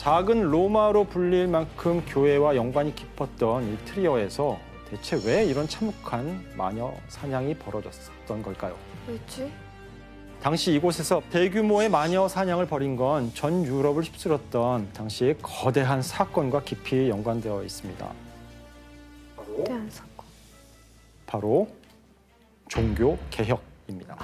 작은 로마로 불릴 만큼 교회와 연관이 깊었던 이 트리어에서 대체 왜 이런 참혹한 마녀 사냥이 벌어졌던 걸까요? 왜지? 당시 이곳에서 대규모의 마녀 사냥을 벌인 건 전 유럽을 휩쓸었던 당시의 거대한 사건과 깊이 연관되어 있습니다. 거대한 사건. 바로 종교 개혁입니다.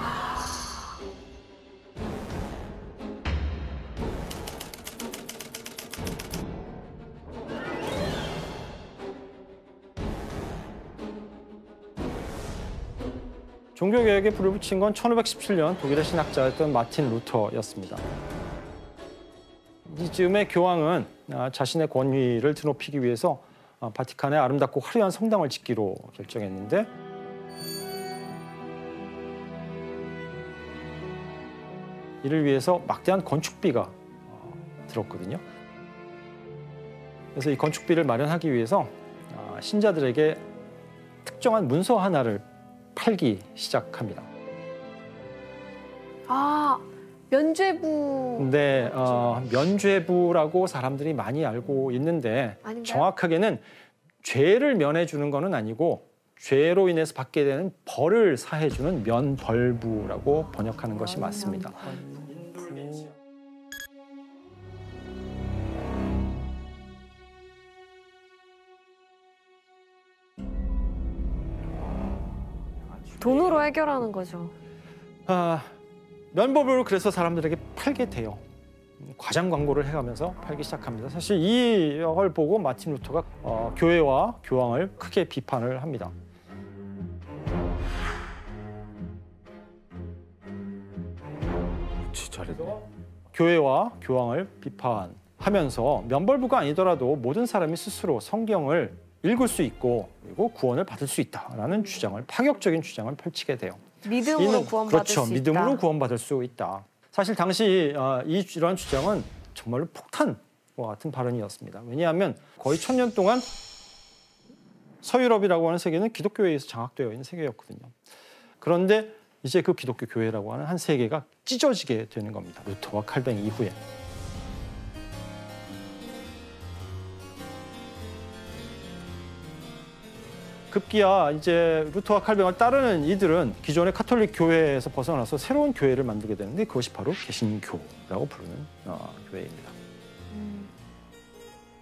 종교개혁에 불을 붙인 건 1517년 독일의 신학자였던 마틴 루터였습니다. 이즈음의 교황은 자신의 권위를 드높이기 위해서 바티칸에 아름답고 화려한 성당을 짓기로 결정했는데 이를 위해서 막대한 건축비가 들었거든요. 그래서 이 건축비를 마련하기 위해서 신자들에게 특정한 문서 하나를 팔기 시작합니다. 아, 면죄부. 네, 면죄부라고 사람들이 많이 알고 있는데 아닌가요? 정확하게는 죄를 면해주는 거는 아니고 죄로 인해서 받게 되는 벌을 사해주는 면벌부라고 번역하는 것이 맞습니다. 돈으로 해결하는 거죠. 면벌부를 그래서 사람들에게 팔게 돼요. 과장 광고를 해가면서 팔기 시작합니다. 사실 이걸 보고 마틴 루터가 교회와 교황을 크게 비판을 합니다. 잘했네. 교회와 교황을 비판하면서 면벌부가 아니더라도 모든 사람이 스스로 성경을 읽을 수 있고 그리고 구원을 받을 수 있다라는 주장을 파격적인 주장을 펼치게 돼요. 믿음으로 구원받을 그렇죠. 수 있다. 믿음으로 구원받을 수 있다. 사실 당시 이러한 주장은 정말로 폭탄과 같은 발언이었습니다. 왜냐하면 거의 1000년 동안 서유럽이라고 하는 세계는 기독교에 의해서 장악되어 있는 세계였거든요. 그런데 이제 그 기독교 교회라고 하는 한 세계가 찢어지게 되는 겁니다. 루터와 칼뱅 이후에. 급기야 이제 루터와 칼뱅을 따르는 이들은 기존의 카톨릭 교회에서 벗어나서 새로운 교회를 만들게 되는데 그것이 바로 개신교라고 부르는 교회입니다.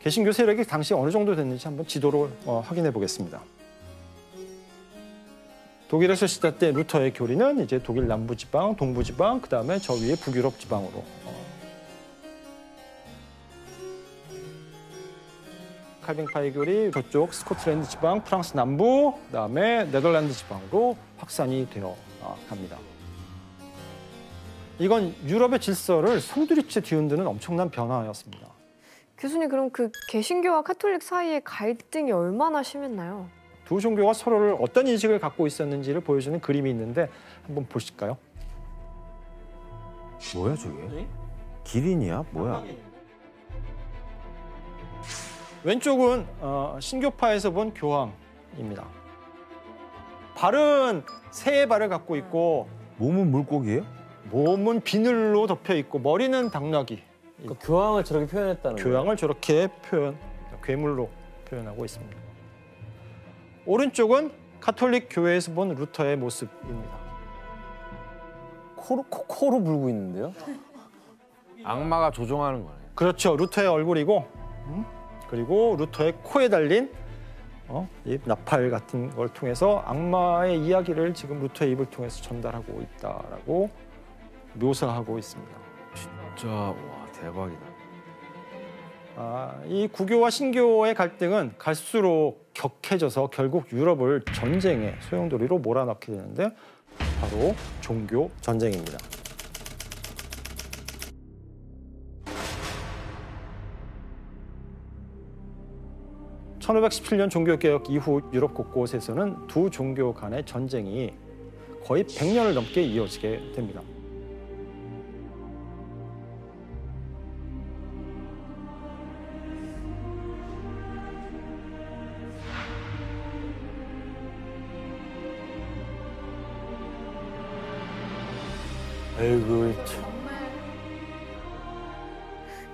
개신교 세력이 당시 어느 정도 됐는지 한번 지도로 확인해 보겠습니다. 독일에서 시작된 루터의 교리는 이제 독일 남부지방, 동부지방, 그 다음에 저 위에 북유럽 지방으로 칼뱅파의 교리 저쪽 스코틀랜드 지방, 프랑스 남부, 그다음에 네덜란드 지방으로 확산이 되어 갑니다. 이건 유럽의 질서를 송두리째 뒤흔드는 엄청난 변화였습니다. 교수님, 그럼 그 개신교와 카톨릭 사이의 갈등이 얼마나 심했나요? 두 종교가 서로를 어떤 인식을 갖고 있었는지를 보여주는 그림이 있는데 한번 보실까요? 뭐야 저게? 기린이야? 뭐야? 왼쪽은 신교파에서 본 교황입니다. 발은 새의 발을 갖고 있고 몸은 물고기예요? 몸은 비늘로 덮여 있고 머리는 당나귀. 그러니까 교황을 저렇게 표현했다는 거예요? 교황을 저렇게 괴물로 표현하고 있습니다. 오른쪽은 카톨릭 교회에서 본 루터의 모습입니다. 코로 불고 있는데요? 악마가 조종하는 거네. 그렇죠. 루터의 얼굴이고 그리고 루터의 코에 달린 이 나팔 같은 걸 통해서 악마의 이야기를 지금 루터의 입을 통해서 전달하고 있다라고 묘사하고 있습니다. 진짜 와 대박이다. 이 구교와 신교의 갈등은 갈수록 격해져서 결국 유럽을 전쟁의 소용돌이로 몰아넣게 되는데 바로 종교 전쟁입니다. (1517년) 종교개혁 이후 유럽 곳곳에서는 두 종교 간의 전쟁이 거의 100년을 넘게 이어지게 됩니다. 아이고 참.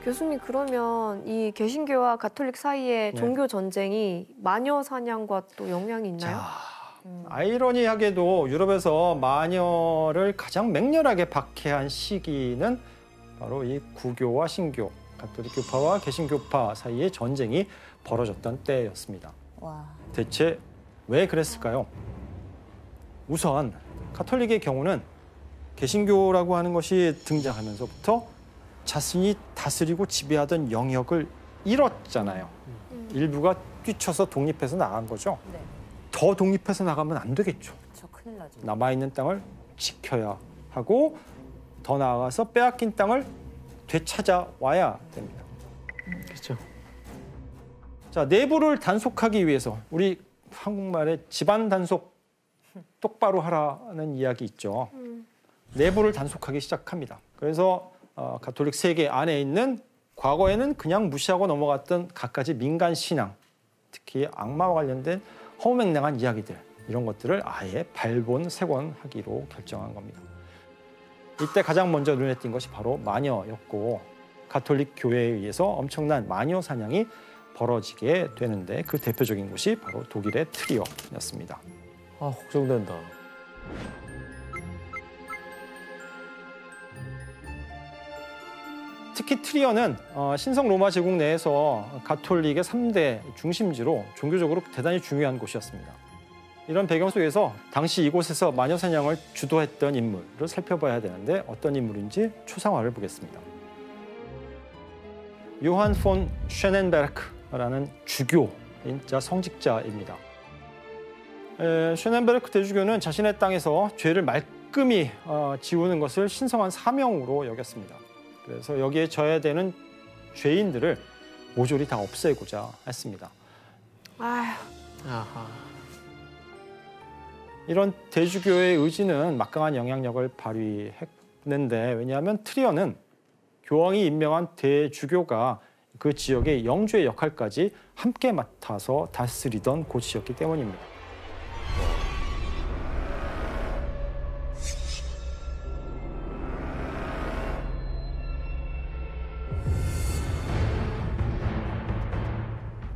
교수님 그러면 이 개신교와 가톨릭 사이의 네. 종교 전쟁이 마녀 사냥과 또 영향이 있나요? 자, 아이러니하게도 유럽에서 마녀를 가장 맹렬하게 박해한 시기는 바로 이 구교와 신교, 가톨릭 교파와 개신교파 사이의 전쟁이 벌어졌던 때였습니다. 와. 대체 왜 그랬을까요? 우선 가톨릭의 경우는 개신교라고 하는 것이 등장하면서부터 자신이 다스리고 지배하던 영역을 잃었잖아요. 일부가 뛰쳐서 독립해서 나간 거죠. 네. 더 독립해서 나가면 안 되겠죠. 저 큰일 나죠. 남아있는 땅을 지켜야 하고 더 나아가서 빼앗긴 땅을 되찾아와야 됩니다. 그렇죠. 자, 내부를 단속하기 위해서 우리 한국말에 집안 단속 똑바로 하라는 이야기 있죠. 내부를 단속하기 시작합니다. 그래서 가톨릭 세계 안에 있는 과거에는 그냥 무시하고 넘어갔던 갖가지 민간 신앙, 특히 악마와 관련된 허무맹랑한 이야기들, 이런 것들을 아예 발본색원하기로 결정한 겁니다. 이때 가장 먼저 눈에 띈 것이 바로 마녀였고, 가톨릭 교회에 의해서 엄청난 마녀 사냥이 벌어지게 되는데 그 대표적인 곳이 바로 독일의 트리어였습니다. 아, 걱정된다. 특히 트리어는 신성 로마 제국 내에서 가톨릭의 3대 중심지로 종교적으로 대단히 중요한 곳이었습니다. 이런 배경 속에서 당시 이곳에서 마녀 사냥을 주도했던 인물을 살펴봐야 되는데 어떤 인물인지 초상화를 보겠습니다. 요한 폰 쉐넨베르크라는 주교인자 성직자입니다. 쉐넨베르크 대주교는 자신의 땅에서 죄를 말끔히 지우는 것을 신성한 사명으로 여겼습니다. 그래서 여기에 져야 되는 죄인들을 모조리 다 없애고자 했습니다. 아휴, 아하. 이런 대주교의 의지는 막강한 영향력을 발휘했는데, 왜냐하면 트리어는 교황이 임명한 대주교가 그 지역의 영주의 역할까지 함께 맡아서 다스리던 곳이었기 때문입니다.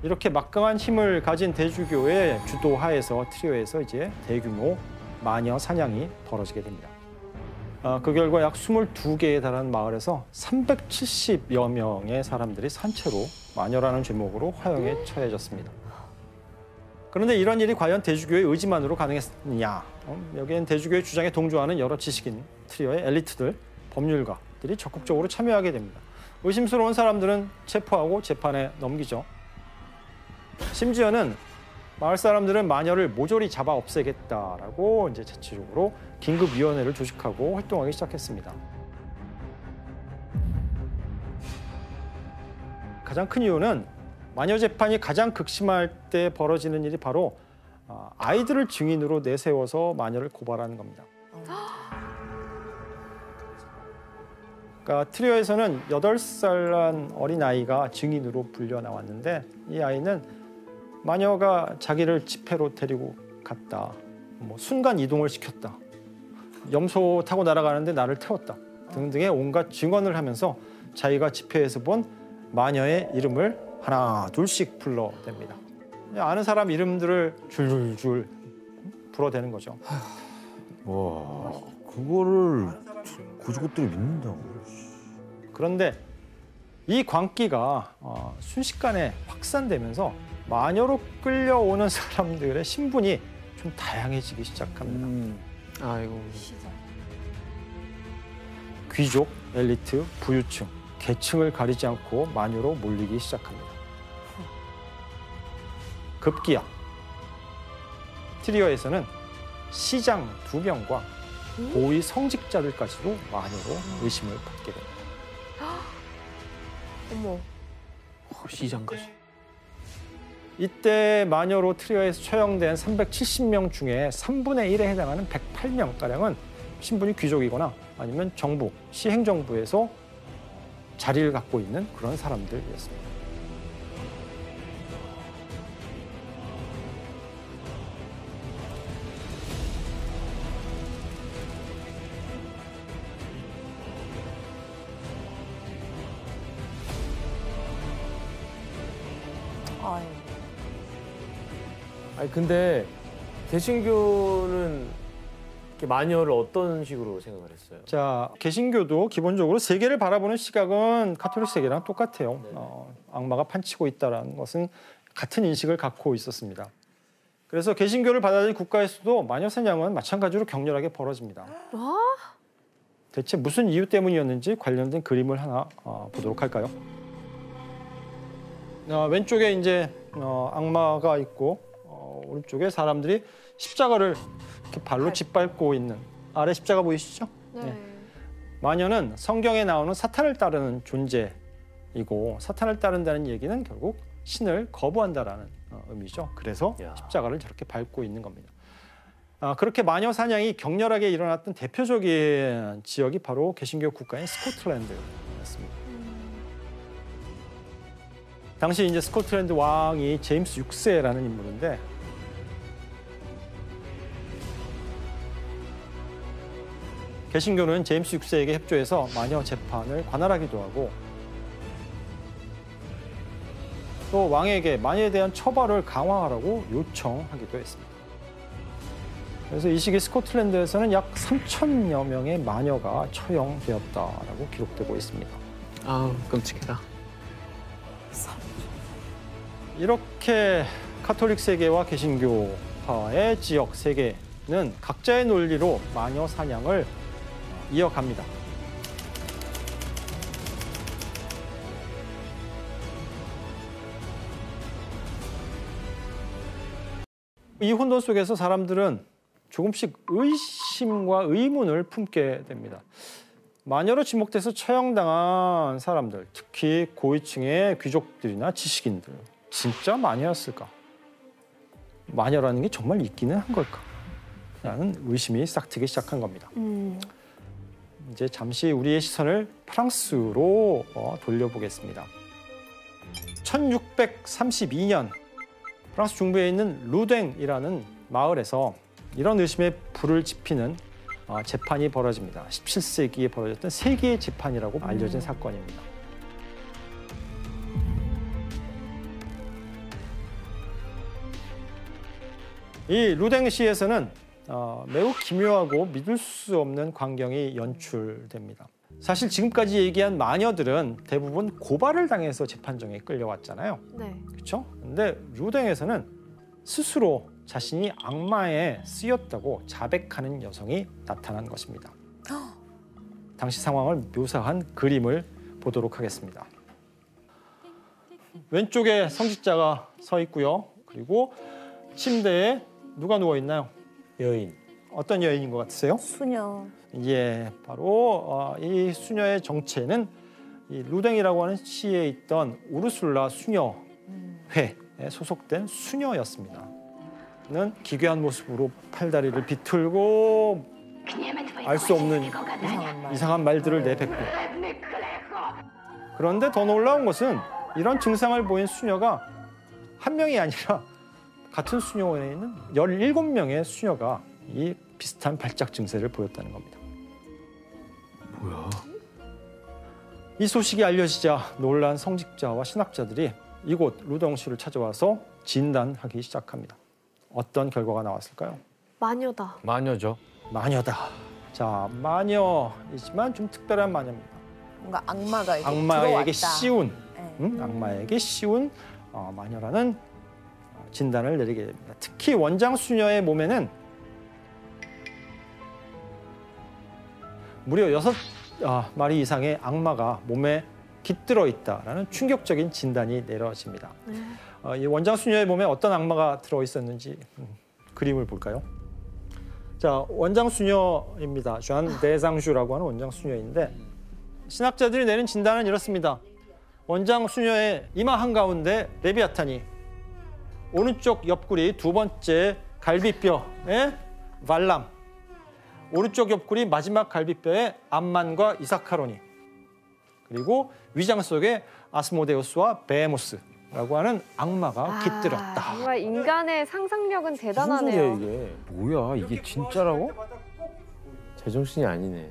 이렇게 막강한 힘을 가진 대주교의 주도하에서 트리오에서 이제 대규모 마녀 사냥이 벌어지게 됩니다. 그 결과 약 22개에 달하는 마을에서 370여 명의 사람들이 산채로 마녀라는 죄목으로 화형에 처해졌습니다. 그런데 이런 일이 과연 대주교의 의지만으로 가능했느냐? 여기엔 대주교의 주장에 동조하는 여러 지식인, 트리오의 엘리트들, 법률가들이 적극적으로 참여하게 됩니다. 의심스러운 사람들은 체포하고 재판에 넘기죠. 심지어는 마을 사람들은 마녀를 모조리 잡아 없애겠다라고 이제 자체적으로 긴급위원회를 조직하고 활동하기 시작했습니다. 가장 큰 이유는 마녀 재판이 가장 극심할 때 벌어지는 일이 바로 아이들을 증인으로 내세워서 마녀를 고발하는 겁니다. 그러니까 트리오에서는 8살난 어린아이가 증인으로 불려 나왔는데, 이 아이는 마녀가 자기를 집회로 데리고 갔다, 순간 이동을 시켰다, 염소 타고 날아가는데 나를 태웠다 등등의 온갖 증언을 하면서 자기가 집회에서 본 마녀의 이름을 하나 둘씩 불러댑니다. 아는 사람 이름들을 줄줄줄 불어대는 거죠. 와, 그거를 굳이 것들이 믿는다고. 그런데 이 광기가 순식간에 확산되면서 마녀로 끌려오는 사람들의 신분이 좀 다양해지기 시작합니다. 아이고. 귀족, 엘리트, 부유층, 계층을 가리지 않고 마녀로 몰리기 시작합니다. 급기야 트리어에서는 시장 2명과 고위 성직자들까지도 마녀로 의심을 받게 됩니다. 어머. 시장까지. 이때 마녀로 트리어에서 처형된 370명 중에 3분의 1에 해당하는 108명가량은 신분이 귀족이거나 아니면 정부, 시행정부에서 자리를 갖고 있는 그런 사람들이었습니다. 아이고. 아니 근데 개신교는 이렇게 마녀를 어떤 식으로 생각을 했어요? 자, 개신교도 기본적으로 세계를 바라보는 시각은 가톨릭 세계랑 똑같아요. 네네. 악마가 판치고 있다는 것은 같은 인식을 갖고 있었습니다. 그래서 개신교를 받아들인 국가에서도 마녀 사냥은 마찬가지로 격렬하게 벌어집니다. 대체 무슨 이유 때문이었는지 관련된 그림을 하나 보도록 할까요? 왼쪽에 이제 악마가 있고 오른쪽에 사람들이 십자가를 이렇게 발로 짓밟고 있는, 아래 십자가 보이시죠? 네. 마녀는 성경에 나오는 사탄을 따르는 존재이고, 사탄을 따른다는 얘기는 결국 신을 거부한다라는 의미죠. 그래서 야. 십자가를 저렇게 밟고 있는 겁니다. 그렇게 마녀 사냥이 격렬하게 일어났던 대표적인 지역이 바로 개신교 국가인 스코틀랜드였습니다. 당시 이제 스코틀랜드 왕이 제임스 6세라는 인물인데, 개신교는 제임스 6세에게 협조해서 마녀 재판을 관할하기도 하고, 또 왕에게 마녀에 대한 처벌을 강화하라고 요청하기도 했습니다. 그래서 이 시기 스코틀랜드에서는 약 3,000여 명의 마녀가 처형되었다라고 기록되고 있습니다. 아 끔찍해라. 이렇게 가톨릭 세계와 개신교파의 지역 세계는 각자의 논리로 마녀 사냥을 이어갑니다. 이 혼돈 속에서 사람들은 조금씩 의심과 의문을 품게 됩니다. 마녀로 지목돼서 처형당한 사람들, 특히 고위층의 귀족들이나 지식인들, 진짜 마녀였을까? 마녀라는 게 정말 있기는 한 걸까? 라는 의심이 싹트기 시작한 겁니다. 이제 잠시 우리의 시선을 프랑스로 돌려보겠습니다. 1632년 프랑스 중부에 있는 루댕이라는 마을에서 이런 의심에 불을 지피는 재판이 벌어집니다. 17세기에 벌어졌던 세계의 재판이라고 알려진 사건입니다. 이 루댕시에서는 매우 기묘하고 믿을 수 없는 광경이 연출됩니다. 사실 지금까지 얘기한 마녀들은 대부분 고발을 당해서 재판정에 끌려왔잖아요. 네. 그렇죠? 근데 루댕에서는 스스로 자신이 악마에 쓰였다고 자백하는 여성이 나타난 것입니다. 당시 상황을 묘사한 그림을 보도록 하겠습니다. 왼쪽에 성직자가 서 있고요. 그리고 침대에 누가 누워 있나요? 여인. 어떤 여인인 것 같으세요? 수녀. 예, 바로 이 수녀의 정체는 이 루댕이라고 하는 시에 있던 우르술라 수녀회에 소속된 수녀였습니다. 는 기괴한 모습으로 팔다리를 비틀고 알 수 없는 이상한 말. 이상한 말들을 내뱉고, 그런데 더 놀라운 것은 이런 증상을 보인 수녀가 한 명이 아니라 같은 수녀원에 있는 17명의 수녀가 이 비슷한 발작 증세를 보였다는 겁니다. 뭐야? 이 소식이 알려지자 놀란 성직자와 신학자들이 이곳 루덩시를 찾아와서 진단하기 시작합니다. 어떤 결과가 나왔을까요? 마녀다. 마녀죠. 마녀다. 자, 마녀이지만 좀 특별한 마녀입니다. 뭔가 악마가 이렇게 악마에게 들어왔다. 씌운, 네. 악마에게 씌운 마녀라는 진단을 내리게 됩니다. 특히 원장 수녀의 몸에는 무려 6마리 이상의 악마가 몸에 깃들어 있다라는 충격적인 진단이 내려집니다. 이 원장 수녀의 몸에 어떤 악마가 들어 있었는지 그림을 볼까요? 자, 원장 수녀입니다. 쟈 데상주라고 하는 원장 수녀인데, 신학자들이 내린 진단은 이렇습니다. 원장 수녀의 이마 한가운데 레비아탄이, 오른쪽 옆구리 두 번째 갈비뼈에 발람, 오른쪽 옆구리 마지막 갈비뼈에 암만과 이사카로니, 그리고 위장 속에 아스모데우스와 베모스라고 하는 악마가 깃들었다. 정말 인간의 상상력은 무슨 대단하네요. 소리야 이게? 뭐야 이게 진짜라고? 제정신이 아니네.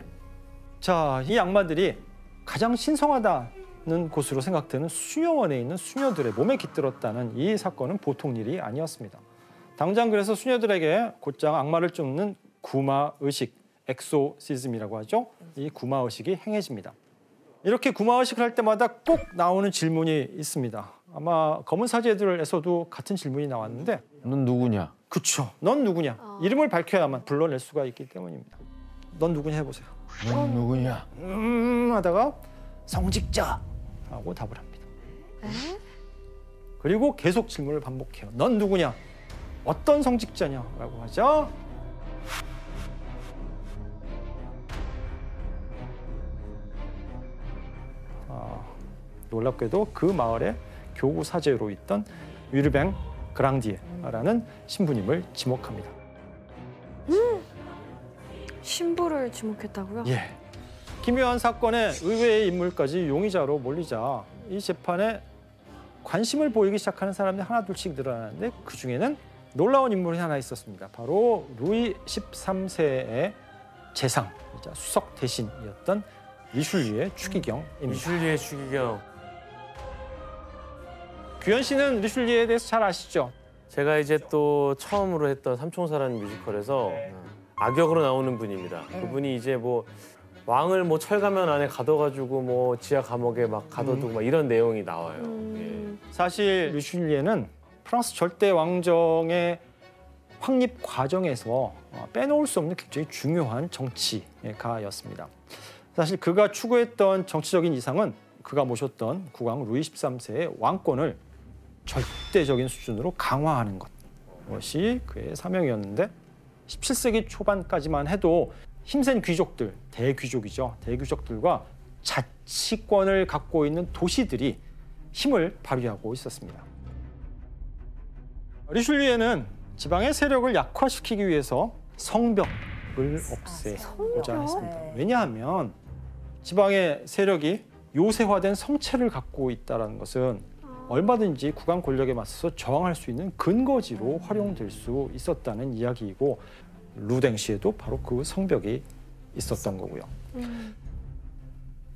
자, 이 악마들이 가장 신성하다 있는 곳으로 생각되는 수녀원에 있는 수녀들의 몸에 깃들었다는 이 사건은 보통 일이 아니었습니다. 당장 그래서 수녀들에게 곧장 악마를 쫓는 구마 의식, 엑소시즘이라고 하죠. 이 구마 의식이 행해집니다. 이렇게 구마 의식을 할 때마다 꼭 나오는 질문이 있습니다. 아마 검은 사제들에서도 같은 질문이 나왔는데, 넌 누구냐? 그쵸, 넌 누구냐? 이름을 밝혀야만 불러낼 수가 있기 때문입니다. 넌 누구냐 해보세요. 넌 누구냐? 하다가 성직자라고 답을 합니다. 그리고 계속 질문을 반복해요. 넌 누구냐? 어떤 성직자냐라고 하죠. 놀랍게도 그 마을의 교구 사제로 있던 위르뱅 그랑디에라는 신부님을 지목합니다. 신부를 지목했다고요? 예. 기묘한 사건에 의외의 인물까지 용의자로 몰리자 이 재판에 관심을 보이기 시작하는 사람들이 하나둘씩 늘어나는데 그 중에는 놀라운 인물이 하나 있었습니다. 바로 루이 13세의 재상이자 수석 대신이었던 리슐리의 추기경입니다. 리슐리의 추기경. 규현 씨는 리슐리에 대해서 잘 아시죠? 제가 이제 또 처음으로 했던 삼총사라는 뮤지컬에서 악역으로 나오는 분입니다. 그분이 이제 뭐 왕을 뭐 철가면 안에 가둬가지고 뭐 지하 감옥에 막 가둬두고 막 이런 내용이 나와요. 예. 사실 리슐리에는 프랑스 절대 왕정의 확립 과정에서 빼놓을 수 없는 굉장히 중요한 정치가였습니다. 사실 그가 추구했던 정치적인 이상은 그가 모셨던 국왕 루이 13세의 왕권을 절대적인 수준으로 강화하는 것이 그의 사명이었는데 17세기 초반까지만 해도 힘센 귀족들, 대귀족이죠. 대귀족들과 자치권을 갖고 있는 도시들이 힘을 발휘하고 있었습니다. 리슐리에는 지방의 세력을 약화시키기 위해서 성벽을 없애고자 했습니다. 왜냐하면 지방의 세력이 요새화된 성체를 갖고 있다는 것은 얼마든지 국왕 권력에 맞서서 저항할 수 있는 근거지로 활용될 수 있었다는 이야기이고 루댕시에도 바로 그 성벽이 있었던 거고요.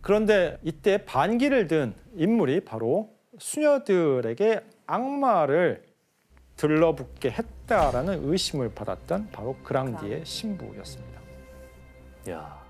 그런데 이때 반기를 든 인물이 바로 수녀들에게 악마를 들러붙게 했다라는 의심을 받았던 바로 그랑디의 신부였습니다. 야.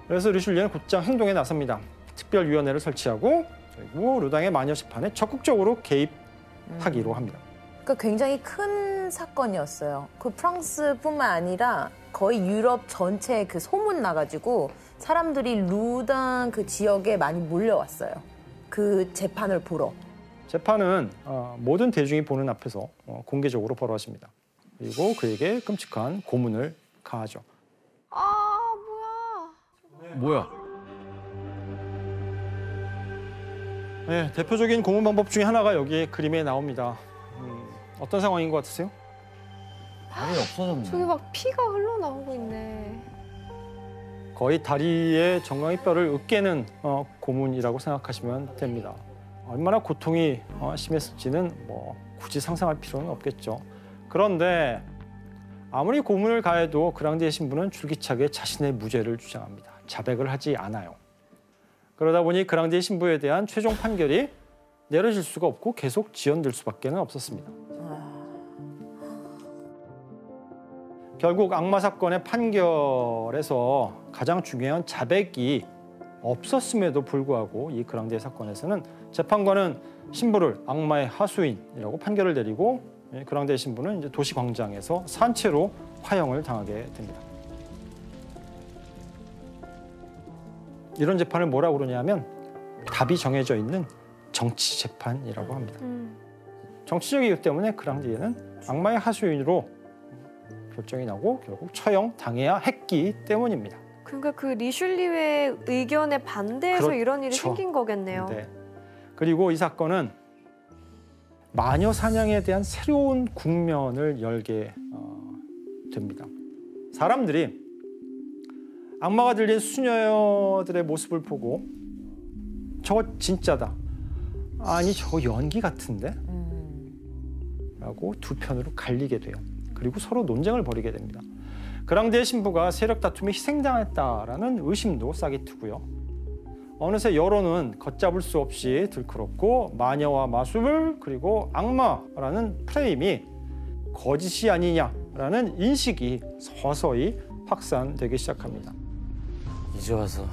그래서 리슐리에는 곧장 행동에 나섭니다. 특별위원회를 설치하고 그리고 루당의 마녀 심판에 적극적으로 개입하기로 합니다. 그러니까 굉장히 큰 사건이었어요. 그 프랑스뿐만 아니라 거의 유럽 전체에 그 소문 나가지고 사람들이 루당 그 지역에 많이 몰려왔어요. 그 재판을 보러. 재판은 모든 대중이 보는 앞에서 공개적으로 벌어집니다. 그리고 그에게 끔찍한 고문을 가하죠. 아, 뭐야. 뭐야? 네, 대표적인 고문 방법 중에 하나가 여기 그림에 나옵니다. 어떤 상황인 것 같으세요? 발이 없어졌네. 저기 막 피가 흘러나오고 있네. 거의 다리의 정강이 뼈를 으깨는 고문이라고 생각하시면 됩니다. 얼마나 고통이 심했을지는 뭐 굳이 상상할 필요는 없겠죠. 그런데 아무리 고문을 가해도 그랑디의 신부는 줄기차게 자신의 무죄를 주장합니다. 자백을 하지 않아요. 그러다 보니 그랑디의 신부에 대한 최종 판결이 내려질 수가 없고 계속 지연될 수밖에 없었습니다. 결국 악마 사건의 판결에서 가장 중요한 자백이 없었음에도 불구하고 이 그랑디의 사건에서는 재판관은 신부를 악마의 하수인이라고 판결을 내리고 그랑디의 신부는 이제 도시 광장에서 산채로 화형을 당하게 됩니다. 이런 재판을 뭐라고 그러냐면 답이 정해져 있는 정치 재판이라고 합니다. 정치적이기 때문에 그랑디에는 악마의 하수인으로 결정이 나고 결국 처형 당해야 했기 때문입니다. 그러니까 그 리슐리의 의견에 반대해서 그렇죠. 이런 일이 생긴 거겠네요. 네. 그리고 이 사건은 마녀 사냥에 대한 새로운 국면을 열게 됩니다. 사람들이 악마가 들린 수녀들의 모습을 보고 저거 진짜다. 아니 저거 연기 같은데? 라고 두 편으로 갈리게 돼요. 그리고 서로 논쟁을 벌이게 됩니다. 그랑디의 신부가 세력 다툼에 희생당했다라는 의심도 싹이 트고요. 어느새 여론은 걷잡을 수 없이 들끓었고 마녀와 마술 그리고 악마라는 프레임이 거짓이 아니냐라는 인식이 서서히 확산되기 시작합니다. 이제 와서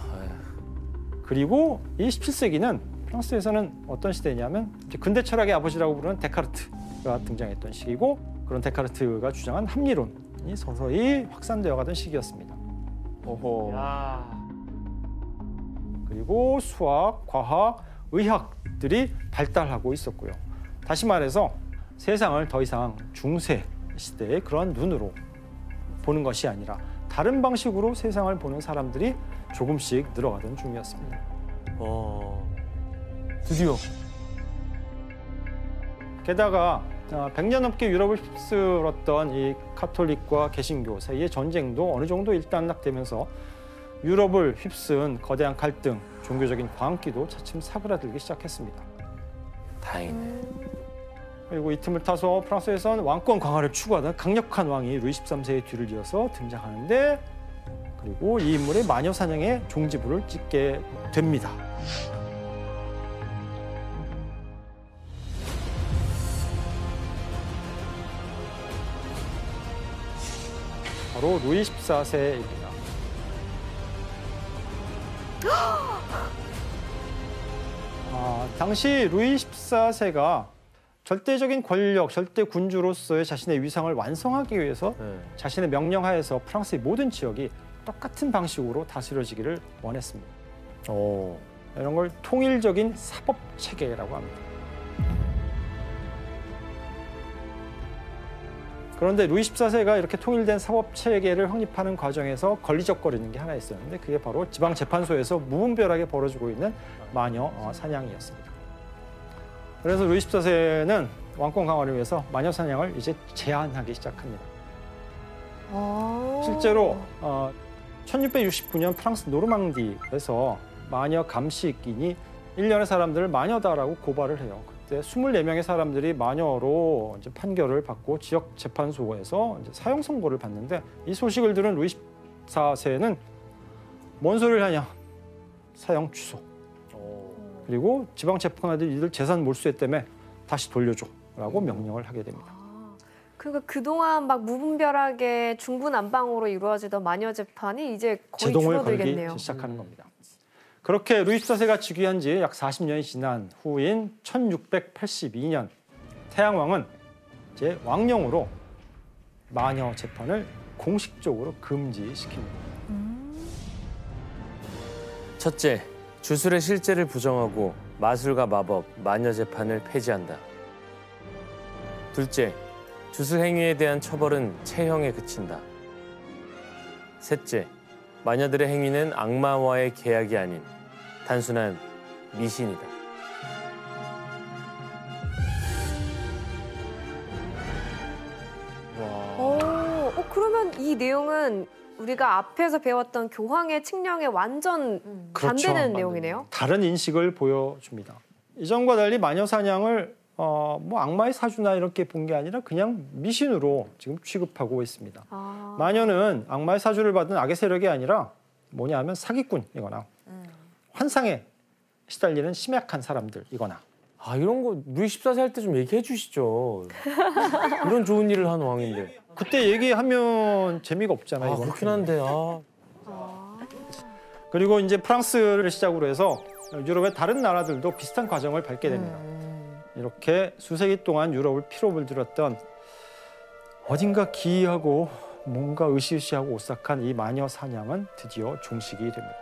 그리고 이 17세기는 프랑스에서는 어떤 시대냐면 이제 근대 철학의 아버지라고 부르는 데카르트가 등장했던 시기고 그런 데카르트가 주장한 합리론이 서서히 확산되어 가던 시기였습니다. 오호. 그리고 수학, 과학, 의학들이 발달하고 있었고요. 다시 말해서 세상을 더 이상 중세 시대의 그런 눈으로 보는 것이 아니라 다른 방식으로 세상을 보는 사람들이 조금씩 늘어가던 중이었습니다. 드디어. 게다가 100년 넘게 유럽을 휩쓸었던 이 카톨릭과 개신교 사이의 전쟁도 어느 정도 일단락되면서 유럽을 휩쓴 거대한 갈등, 종교적인 광기도 차츰 사그라들기 시작했습니다. 다행이네. 그리고 이 틈을 타서 프랑스에선 왕권 강화를 추구하던 강력한 왕이 루이 13세의 뒤를 이어서 등장하는데 그리고 이 인물의 마녀 사냥의 종지부를 찍게 됩니다. 바로 루이 14세입니다. 당시 루이 14세가 절대적인 권력, 절대 군주로서의 자신의 위상을 완성하기 위해서 자신의 명령하에서 프랑스의 모든 지역이 똑같은 방식으로 다스려지기를 원했습니다. 이런 걸 통일적인 사법 체계라고 합니다. 그런데 루이 14세가 이렇게 통일된 사법 체계를 확립하는 과정에서 걸리적거리는 게 하나 있었는데 그게 바로 지방 재판소에서 무분별하게 벌어지고 있는 마녀 사냥이었습니다. 그래서 루이 14세는 왕권 강화를 위해서 마녀 사냥을 이제 제한하기 시작합니다. 실제로 1669년 프랑스 노르망디에서 마녀 감식인이 일련의 사람들을 마녀다라고 고발을 해요. 그때 24명의 사람들이 마녀로 이제 판결을 받고 지역 재판소에서 이제 사형 선고를 받는데 이 소식을 들은 루이 14세는 뭔 소리를 하냐? 사형 취소. 그리고 지방 재판관들이 이들 재산 몰수했다며 다시 돌려줘라고 명령을 하게 됩니다. 그러니까 그동안 막 무분별하게 중구난방으로 이루어지던 마녀 재판이 이제 거의 제동을 줄어들겠네요. 걸기 시작하는 겁니다. 그렇게 루이 14세가 즉위한 지 약 40년이 지난 후인 1682년 태양왕은 이제 왕령으로 마녀 재판을 공식적으로 금지시킵니다. 첫째, 주술의 실제를 부정하고 마술과 마법, 마녀 재판을 폐지한다. 둘째, 주술 행위에 대한 처벌은 체형에 그친다. 셋째, 마녀들의 행위는 악마와의 계약이 아닌 단순한 미신이다. 그러면 이 내용은 우리가 앞에서 배웠던 교황의 칙령에 완전 반대되는 내용이네요. 다른 인식을 보여줍니다. 이전과 달리 마녀 사냥을 뭐 악마의 사주나 이렇게 본 게 아니라 그냥 미신으로 지금 취급하고 있습니다. 마녀는 악마의 사주를 받은 악의 세력이 아니라 뭐냐 하면 사기꾼이거나 환상에 시달리는 심약한 사람들이거나 이런 거 루이 14세 할 때 좀 얘기해 주시죠. 이런 좋은 일을 한 왕인데. 그때 얘기하면 재미가 없잖아요. 이거는. 그렇긴 한데. 그리고 이제 프랑스를 시작으로 해서 유럽의 다른 나라들도 비슷한 과정을 밟게 됩니다. 이렇게 수세기 동안 유럽을 피로 물들였던 어딘가 기이하고 뭔가 으시으시하고 오싹한 이 마녀 사냥은 드디어 종식이 됩니다.